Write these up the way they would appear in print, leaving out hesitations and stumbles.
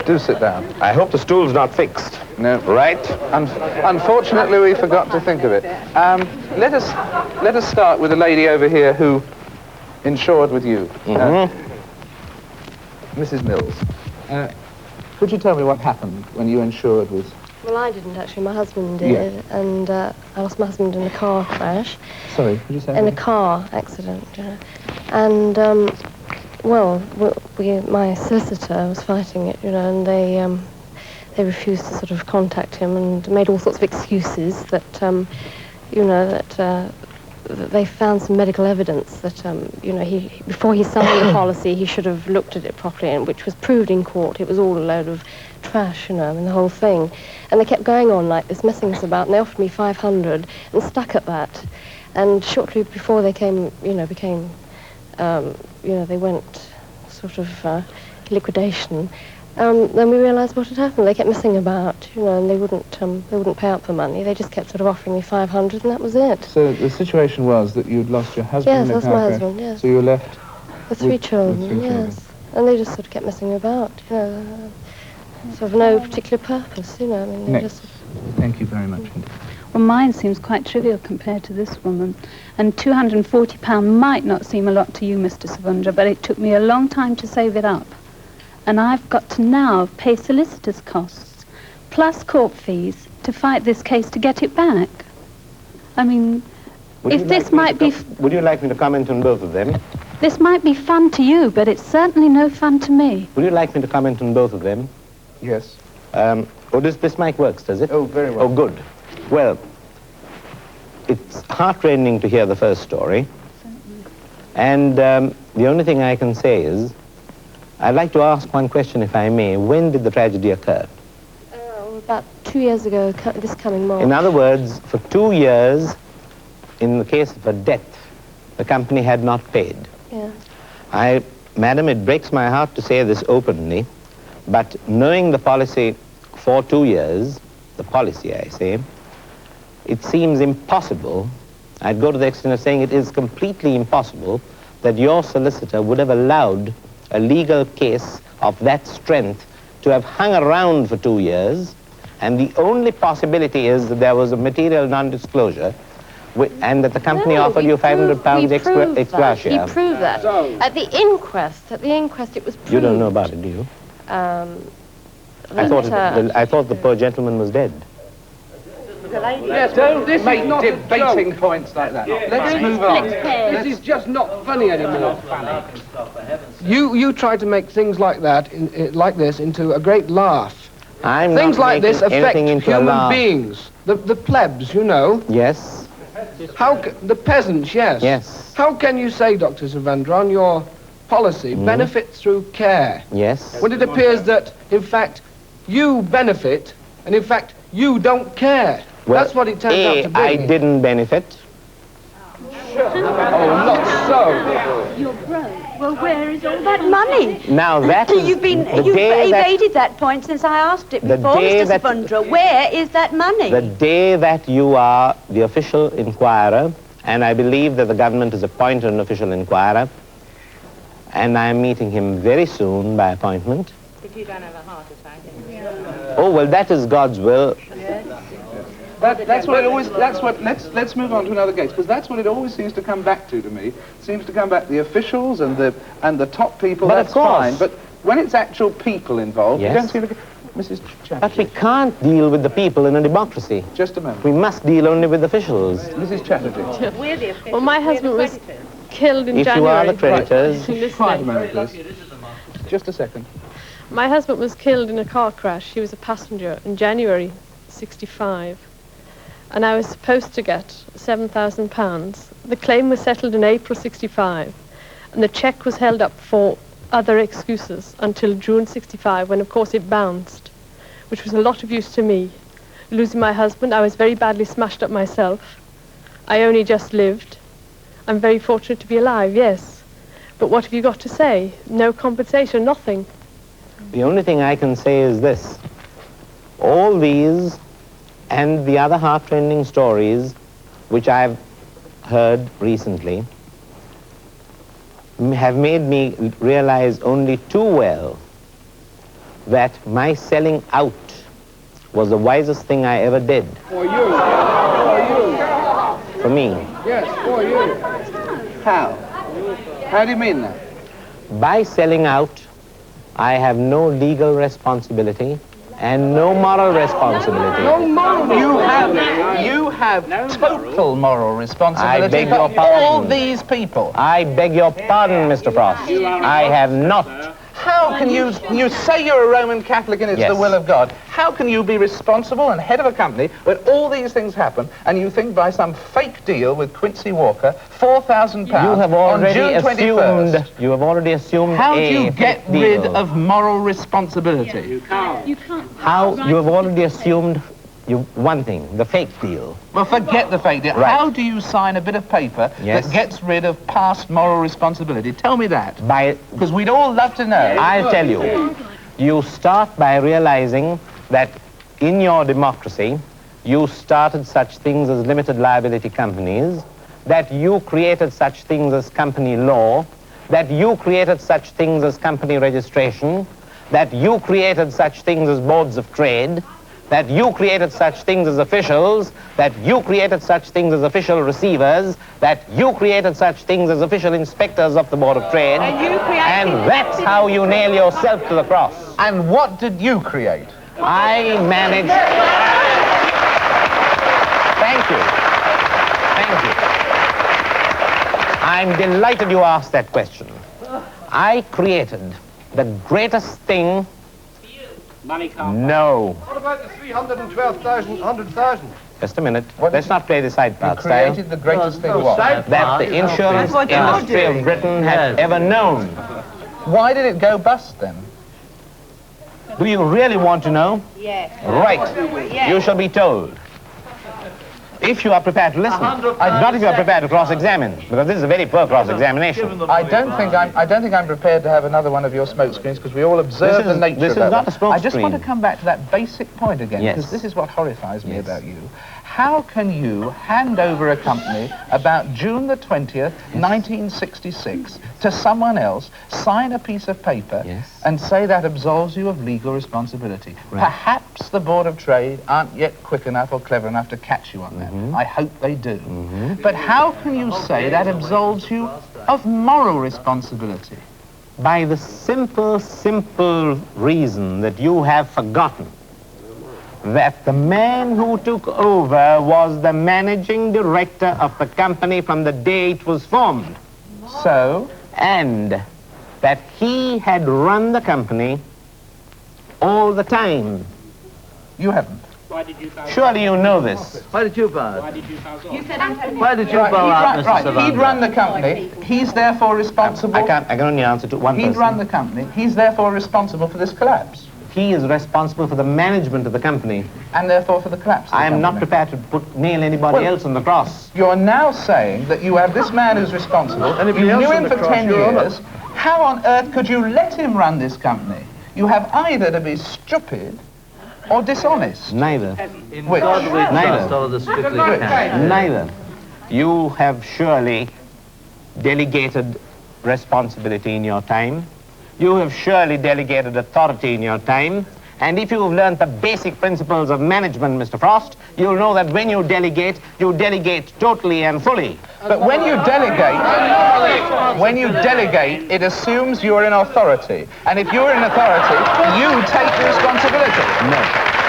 Do sit down. I hope the stool's not fixed. No. Right? Unfortunately, we forgot to think of it. Let us start with the lady over here who insured with you. Mrs. Mills. Could you tell me what happened when you insured with... Well, I didn't actually. My husband did, and I lost my husband in a car crash. Sorry, could you say in a car accident, you know. And my solicitor was fighting it, you know, and they refused to sort of contact him and made all sorts of excuses that, you know, that they found some medical evidence that, you know, before he signed the policy, he should have looked at it properly, and which was proved in court. It was all a load of trash, you know, I mean, the whole thing. And they kept going on like this, messing us about, and they offered me 500 and stuck at that. And shortly before they came, you know, became, you know, they went sort of liquidation. Then we realised what had happened. They kept messing about, you know, and they wouldn't pay out the money. They just kept sort of offering me 500, and that was it. So the situation was that you'd lost your husband in a car crash? Yes, lost my husband, yes. So you were left with three children, yes. And they just sort of kept messing about, you know, sort of no particular purpose, you know. I mean, they just... Thank you very much. Well, mine seems quite trivial compared to this woman. And £240 might not seem a lot to you, Mr. Savundra, but it took me a long time to save it up. And I've got to now pay solicitors' costs, plus court fees, to fight this case to get it back. I mean, if this might be... Would you like me to comment on both of them? This might be fun to you, but it's certainly no fun to me. Would you like me to comment on both of them? Yes. This mic works, does it? Oh, very well. Oh, good. Well, it's heartrending to hear the first story. And the only thing I can say is, I'd like to ask one question, if I may. When did the tragedy occur? About 2 years ago, this coming March. In other words, for 2 years, in the case of a death, the company had not paid. Yeah. Madam, it breaks my heart to say this openly, but knowing the policy for 2 years, the policy, I say, it seems impossible. I'd go to the extent of saying it is completely impossible that your solicitor would have allowed a legal case of that strength to have hung around for 2 years, and the only possibility is that there was a material non-disclosure, and that the company offered you £500 ex gratia. He proved that. At the inquest, it was proved. You don't know about it, do you? I thought the poor gentleman was dead. Yes, don't make debating points like that. Let's move on. This is just not funny anymore. You try to make things like that, like this, into a great laugh. Things like this affect human beings, the plebs, you know. Yes. The peasants, yes. Yes. How can you say, Dr. Savundra, on your policy, benefit through care? Yes. When it appears that, in fact, you benefit, and in fact, you don't care. Well, that's what it turns out to be. I didn't benefit. Oh, not so. You're broke. Well, where is all that money? Now that You've evaded that point since I asked it before, Mr. Savundra. Where is that money? The day that you are the official inquirer, and I believe that the government has appointed an official inquirer, and I'm meeting him very soon by appointment. If you don't have a heart attack. Oh, well, that is God's will. That's what it always, let's move on to another case, because that's what it always seems to come back to me. It seems to come back to the officials and the top people, but that's fine. But when it's actual people involved, you don't seem to... Mrs. Chatterjee. But we can't deal with the people in a democracy. Just a moment. We must deal only with officials. Mrs. Chatterjee. We're the officials. Well, my husband was killed in January. If you are the creditors... Quiet a moment, please. Just a second. My husband was killed in a car crash. He was a passenger in January '65. And I was supposed to get £7,000. The claim was settled in April '65, and the cheque was held up for other excuses until June '65, when of course it bounced, which was a lot of use to me. Losing my husband, I was very badly smashed up myself. I only just lived. I'm very fortunate to be alive, yes. But what have you got to say? No compensation, nothing. The only thing I can say is this. All these and the other heart-rending stories which I've heard recently have made me realize only too well that my selling out was the wisest thing I ever did. For you. For you. For me. Yes, for you. How? How do you mean that? By selling out, I have no legal responsibility and no moral responsibility. No moral. You have total moral responsibility I beg for your pardon. all these people. I beg your pardon, Mr. Frost. I have not. How can you say you're a Roman Catholic and it's Yes. the will of God? How can you be responsible and head of a company when all these things happen and you think by some fake deal with Quincy Walker, £4,000 You have already on June 21st? assumed. You have already assumed. How do a you get fake deal. rid of moral responsibility? You can't. How you have already assumed one thing, the fake deal. Well, forget the fake deal. Right. How do you sign a bit of paper Yes. that gets rid of past moral responsibility? Tell me that. Because we'd all love to know. I'll tell you. You start by realizing that in your democracy, you started such things as limited liability companies, that you created such things as company law, that you created such things as company registration, that you created such things as boards of trade, that you created such things as officials, that you created such things as official receivers, that you created such things as official inspectors of the Board of Trade, and that's how you nail yourself to the cross. And what did you create? I managed... Thank you. Thank you. I'm delighted you asked that question. I created the greatest thing... Money can't. No. What about the 100,000? Just a minute. Let's not play the side You part style. created the greatest thing what? That the insurance industry of Britain had ever known. Why did it go bust then? Do you really want to know? Yes. Right. You shall be told. If you are prepared to listen. Not if you are prepared to cross-examine, because this is a very poor cross-examination. I don't think I'm prepared to have another one of your smoke screens because we all observe the nature of that. This is not a smoke I just want to screen. come back to that basic point again, Yes. because this is what horrifies me Yes. about you. How can you hand over a company about June the 20th, 1966, to someone else, sign a piece of paper, Yes. and say that absolves you of legal responsibility? Right. Perhaps the Board of Trade aren't yet quick enough or clever enough to catch you on that. I hope they do. But how can you say that absolves you of moral responsibility? By the simple reason that you have forgotten that the man who took over was the managing director of the company from the day it was formed. So? And that he had run the company all the time. You haven't. Why did you bow? Surely you know this. Why did you bow? Why did you bow? Why did you bow out, Mr. Savundra? He'd run the company. He's therefore responsible. I can only answer to one person. He'd run the company. He's therefore responsible for this collapse. He is responsible for the management of the company. And therefore for the collapse of the I am not company. prepared to nail anybody else on the cross. You're now saying that you have this man who's responsible. Anybody You else knew on him the for cross, 10 Your Honour? years. How on earth could you let him run this company? You have either to be stupid or dishonest. Neither. In Which? God we trust, Neither. all of the strictly can. Neither. You have surely delegated responsibility in your time. You have surely delegated authority in your time. And if you have learned the basic principles of management, Mr. Frost, you'll know that when you delegate totally and fully. But when you delegate, it assumes you're in authority. And if you're in authority, you take the responsibility. No.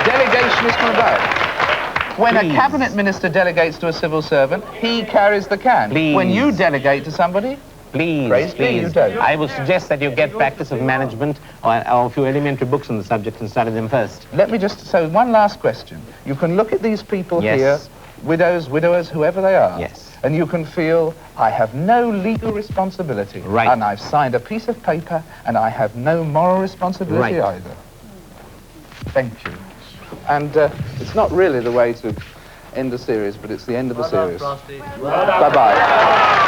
Delegation is from above. When Please. a cabinet minister delegates to a civil servant, he carries the can. Please. When you delegate to somebody, Please, Praise be, you please. don't. I will suggest that you get practice of management or a few elementary books on the subject and study them first. let me just, so one last question. You can look at these people Yes. here, widows, widowers, whoever they are. Yes. And you can feel, I have no legal responsibility. Right. And I've signed a piece of paper, and I have no moral responsibility Right. either. Thank you. And it's not really the way to end the series, but it's the end of the series. Frosty. Bye-bye.